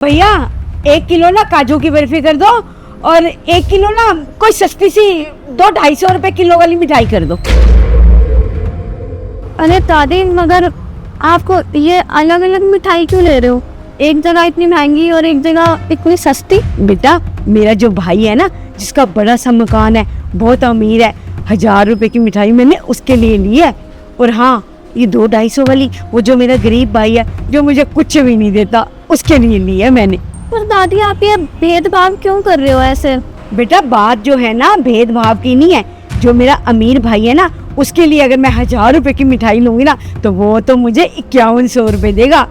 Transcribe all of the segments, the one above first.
भैया 1 किलो ना काजू की बर्फी कर दो और 1 किलो ना कोई सस्ती सी 200-250 रुपए किलो वाली मिठाई कर दो। अरे दादी, मगर आपको ये अलग अलग मिठाई क्यों ले रहे हो? एक जगह इतनी महंगी और एक जगह इतनी सस्ती। बेटा मेरा जो भाई है ना, जिसका बड़ा सा मकान है, बहुत अमीर है, 1000 रुपए की मिठाई मैंने उसके लिए ली है। और हाँ, ये 200-250 वाली वो जो मेरा गरीब भाई है, जो मुझे कुछ भी नहीं देता, उसके लिए ली है मैंने। पर दादी, आप ये भेदभाव क्यों कर रहे हो ऐसे? बेटा बात जो है ना भेदभाव की नहीं है। जो मेरा अमीर भाई है ना, उसके लिए अगर मैं 1000 रुपए की मिठाई लूंगी ना, तो वो तो मुझे 5100 रुपए देगा।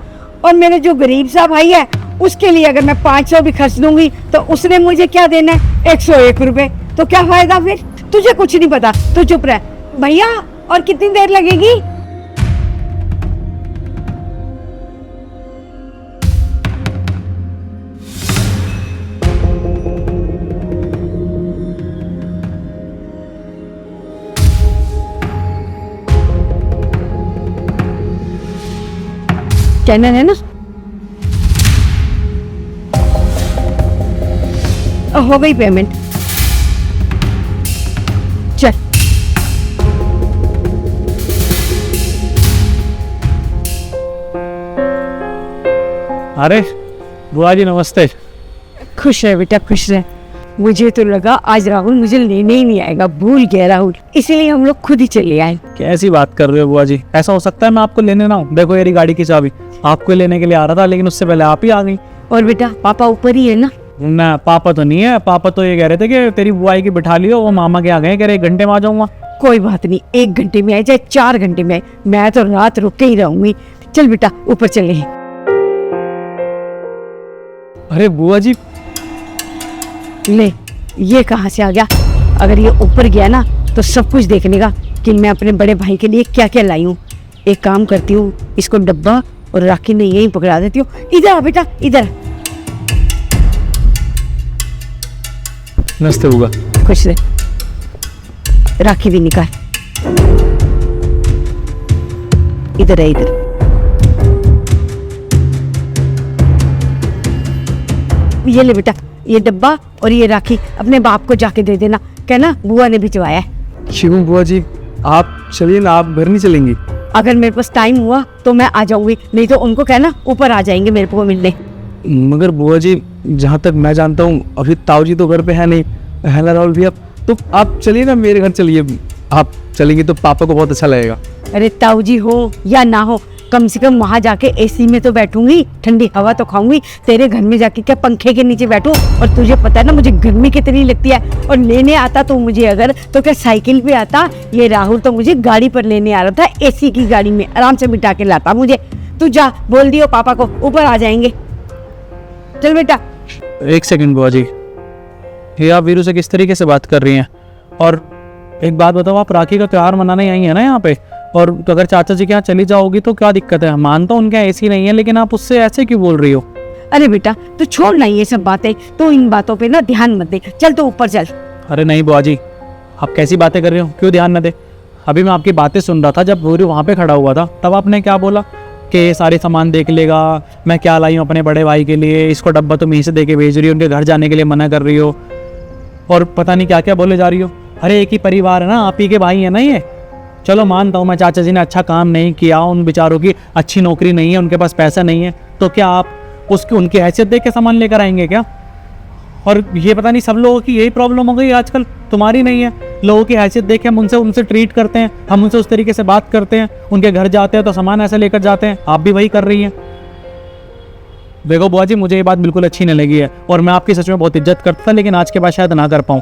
और मेरा जो गरीब सा भाई है, उसके लिए अगर मैं 500 भी खर्च दूंगी, तो उसने मुझे क्या देना है? 101 रुपए। तो क्या फायदा फिर? तुझे कुछ नहीं पता, तो चुप रह। भैया और कितनी देर लगेगी? स्कैनर है ना? हो गई पेमेंट। चल। अरे बुआ जी नमस्ते। खुश रह बेटा, खुश रह। मुझे तो लगा आज राहुल मुझे लेने ही नहीं आएगा, भूल गया राहुल, इसीलिए हम लोग खुद ही चले आए। कैसी बात कर रहे हो बुआ जी? ऐसा हो सकता है मैं आपको लेने ना आऊं? देखो मेरी गाड़ी की चाबी आपको लेने के लिए आ रहा था, लेकिन उससे पहले आप ही आ गई। और बेटा पापा ऊपर ही है ना? ना पापा तो नहीं है। पापा तो ये कह रहे थे कि तेरी बुआई की बिठा लियो, वो मामा के आ गए, कह रहे 1 घंटे में आ जाऊंगा। कोई बात नहीं, 1 घंटे में आए चाहे 4 घंटे में आए, मैं तो रात रुक के ही रहूंगी। चल बेटा ऊपर चले हैं। अरे बुआ जी, ले ये कहाँ से आ गया? अगर ये ऊपर गया ना, तो सब कुछ देख लेगा कि मैं अपने बड़े भाई के लिए क्या क्या लाई हूँ। एक काम करती हूँ, इसको डब्बा और राखी ने यहीं पकड़ा देती हूँ। इधर आ बेटा, इधर। नमस्ते बुआ। खुश रहे। राखी भी निकाल। इधर है, इधर। ये ले बेटा, ये डब्बा और ये राखी अपने बाप को जाके दे देना, कहना बुआ ने भिजवाया है। क्यों बुआ जी, आप चलिए ना, आप घर नहीं चलेंगी? अगर मेरे पास टाइम हुआ तो मैं आ जाऊंगी, नहीं तो उनको कहना ऊपर आ जाएंगे मेरे को मिलने। मगर बुआ जी, जहाँ तक मैं जानता हूँ अभी ताऊ जी तो घर पे है नहीं, है ना राहुल भैया? तो आप चलिए ना, मेरे घर चलिए। आप चलेंगे तो पापा को बहुत अच्छा लगेगा। अरे ताऊ जी हो या ना हो, कम से कम वहां जाके एसी में तो बैठूंगी, ठंडी हवा तो खाऊंगी। तेरे घर में जाके क्या पंखे के नीचे बैठूं? और तुझे पता है ना मुझे गर्मी कितनी लगती है। और लेने आता तो मुझे अगर, तो क्या साइकिल पे आता? ये राहुल तो मुझे गाड़ी पर लेने आ रहा था, एसी की गाड़ी में आराम से बिठा के लाता मुझे। तू जा बोल दियो पापा को, ऊपर आ जाएंगे। चल बेटा। 1 सेकंड बुआ जी, ये आप वीरू से किस तरीके से बात कर रही हैं? और एक बात बताओ, आप राखी का त्योहार मनाने आई है ना यहाँ पे, और अगर चाचा जी के यहाँ चली जाओगी तो क्या दिक्कत है? मानता हूँ उनके यहाँ एसी नहीं है, लेकिन आप उससे ऐसे क्यों बोल रही हो? अरे बेटा तू छोड़ ना ये सब बातें, तो इन बातों पे ना ध्यान मत दे। चल तो ऊपर चल। अरे नहीं बुआ जी, आप कैसी बातें कर रहे हो? क्यों ध्यान न दे? अभी मैं आपकी बातें सुन रहा था, जब वीरू वहाँ पे खड़ा हुआ था, तब आपने क्या बोला कि सारे सामान देख लेगा, मैं क्या लाई हूँ अपने बड़े भाई के लिए, इसको डब्बा तुम यहीं से दे के भेज रही हो, उनके घर जाने के लिए मना कर रही हो, और पता नहीं क्या क्या बोले जा रही हो। अरे एक ही परिवार है ना, आप ही के भाई है ना ये। चलो मानता हूँ मैं, चाचा जी ने अच्छा काम नहीं किया, उन बेचारों की अच्छी नौकरी नहीं है, उनके पास पैसा नहीं है, तो क्या आप उसकी उनकी हैसियत देख के सामान लेकर आएंगे क्या? और ये पता नहीं सब लोगों की यही प्रॉब्लम हो गई आजकल, तुम्हारी नहीं है। लोगों की हैसियत देख के हम उनसे ट्रीट करते हैं, हम उनसे उस तरीके से बात करते हैं, उनके घर जाते हैं तो सामान ऐसे लेकर जाते हैं। आप भी वही कर रही हैं। देखो बुआ जी, मुझे ये बात बिल्कुल अच्छी नहीं लगी है, और मैं आपकी सच में बहुत इज्जत करता था, लेकिन आज के बाद शायद ना कर पाऊँ।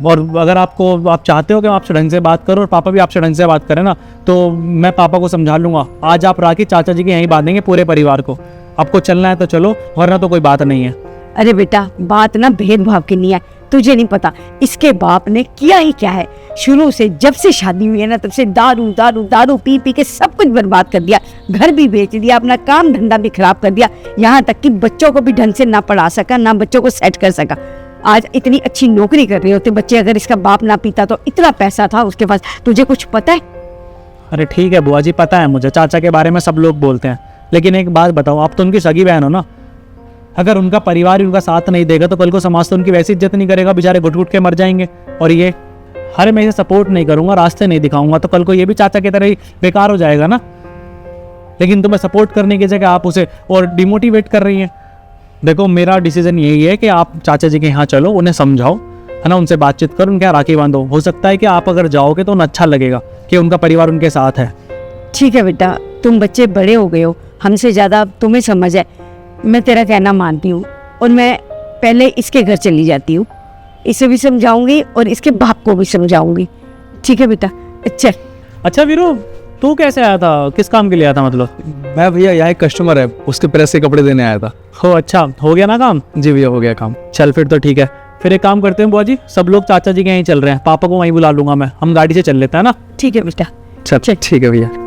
और अगर आप चाहते हो कि मैं आपसे ढंग से बात करूं और पापा भी आपसे ढंग से बात करें ना, तो मैं पापा को समझा लूँगा। आज आप राखी चाचा जी के यहीं बांधेंगे पूरे परिवार को। आपको चलना है तो चलो, वरना तो कोई बात नहीं है। अरे बेटा बात ना भेदभाव की नहीं है, तुझे नहीं पता इसके बाप ने किया ही क्या है। शुरू से जब से शादी हुई है ना, तब से दारू दारू दारू पी पी के सब कुछ बर्बाद कर दिया, घर भी बेच दिया, अपना काम धंधा भी खराब कर दिया, यहाँ तक कि बच्चों को भी ढंग से ना पढ़ा सका, ना बच्चों को सेट कर सका। आज इतनी अच्छी नौकरी कर रहे होते बच्चे, अगर इसका बाप ना पीता तो, इतना पैसा था उसके पास। तुझे कुछ पता है? अरे ठीक है बुआ जी, पता है मुझे, चाचा के बारे में सब लोग बोलते हैं, लेकिन एक बात बताओ, आप तो उनकी सगी बहन हो ना, अगर उनका परिवार ही उनका साथ नहीं देगा तो कल को समाज तो उनकी वैसी इज्जत नहीं करेगा, बेचारे घुट घुट के मर जाएंगे। और ये हर मैं इसे सपोर्ट नहीं करूँगा, रास्ते नहीं दिखाऊंगा तो कल को ये भी चाचा की तरह ही बेकार हो जाएगा ना। लेकिन तुम्हें सपोर्ट करने की जगह आप उसे और डिमोटिवेट कर रही हैं। देखो मेरा डिसीजन यही है कि आप चाचा जी के यहाँ चलो, उन्हें समझाओ, है ना, उनसे बातचीत करो, उनके यहाँ राखी बांधो। हो सकता है कि आप अगर जाओगे तो उन्हें अच्छा लगेगा कि उनका परिवार उनके साथ है। ठीक है बेटा, तुम बच्चे बड़े हो गए हो, हमसे ज़्यादा तुम्हें समझ है। मैं तेरा कहना मानती हूँ और मैं पहले इसके घर चली जाती हूँ, इसे भी समझाऊंगी और इसके बाप को भी समझाऊंगी। ठीक है बेटा, चल। अच्छा वीरू, तू कैसे आया था, किस काम के लिए आया था? मतलब मैं भैया यहाँ एक कस्टमर है, उसके प्रेस के कपड़े देने आया था। हो अच्छा, हो गया ना काम? जी भैया हो गया काम। चल फिर तो ठीक है। फिर एक काम करते हैं बुआ जी, सब लोग चाचा जी के यहीं चल रहे हैं, पापा को वहीं बुला लूंगा मैं, हम गाड़ी से चल लेते हैं ना। ठीक है बेटा, चल ठीक है भैया।